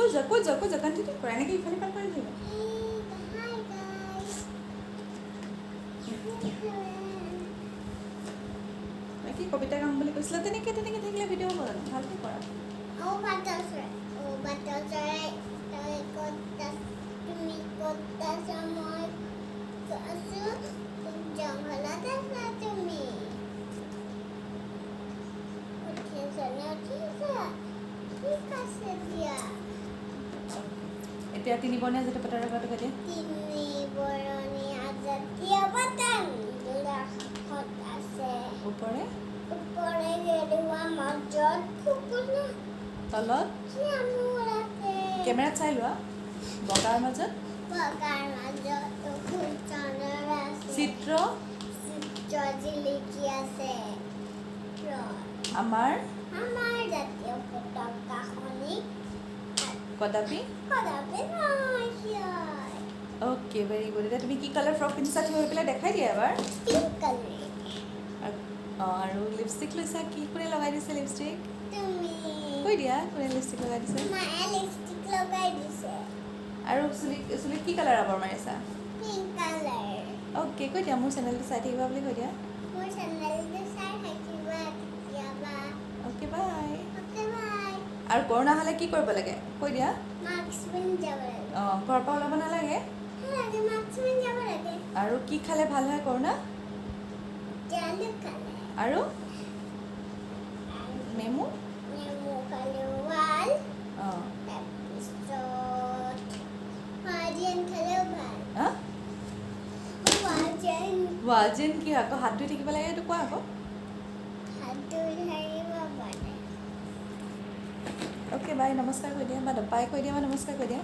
কৈ যা কণ্টিনিউ কৰা এনেকৈ ইফালে পাৰ কৰি দিবা কি কবিতা গাম বুলি কৈছিলা তেনেকৈ থাকিলে ভিডিঅ' হ'ব জানো ভালকৈ কৰা তুমি ক'ত আছা মই আছো জংঘলত আছা তুমি উঠিছা ঠিক আছে দিয়া এতিয়া তিনি বৰ্ণীয়া জাতীয় পতাকা কথাটো কৈ দিয়া তিনি বৰণীয়া জাতীয় পতাকা আছে ওপৰে গেৰুৱা মাজত ফুকুনা তলত কেমেৰাত চাই লোৱা বগাৰ মাজত চিত্ৰ জিলিকি আছে আমাৰ জাতীয় পতাকাখনি কদাপি অ'কে ভেৰি গুড এতিয়া তুমি কি কালাৰ ফ্ৰক পিন্ধিছা থৈ পেলাই দেখাই দিয়া এবাৰ অঁ আৰু লিপষ্টিক লৈছা কি কোনে লগাই দিছে লিপষ্টিক কৈ দিয়া কোনে লিপষ্টিক লগাই দিছে আৰু চুলিত কি কালাৰ আবৰ মাৰিছা অ'কে কৈ দিয়া মোৰ চেনেলটো চাই থাকিবা বুলি কৈ দিয়া অ'কে বাই আৰু কৰোণা হ'লে কি কৰিব লাগে কৈ দিয়া অঁ ঘৰৰ পৰা ওলাব নালাগে আৰু কি খালে ভাল হয় কৰোণা আৰু নেমু অঁ ৱাজেন কি আকৌ হাত ধুই থাকিব লাগে এইটো কোৱা আকৌ অ'কে বাই নমস্কাৰ কৈ দিয়া বা বাই কৈ দিয়া বা নমস্কাৰ কৈ দিয়া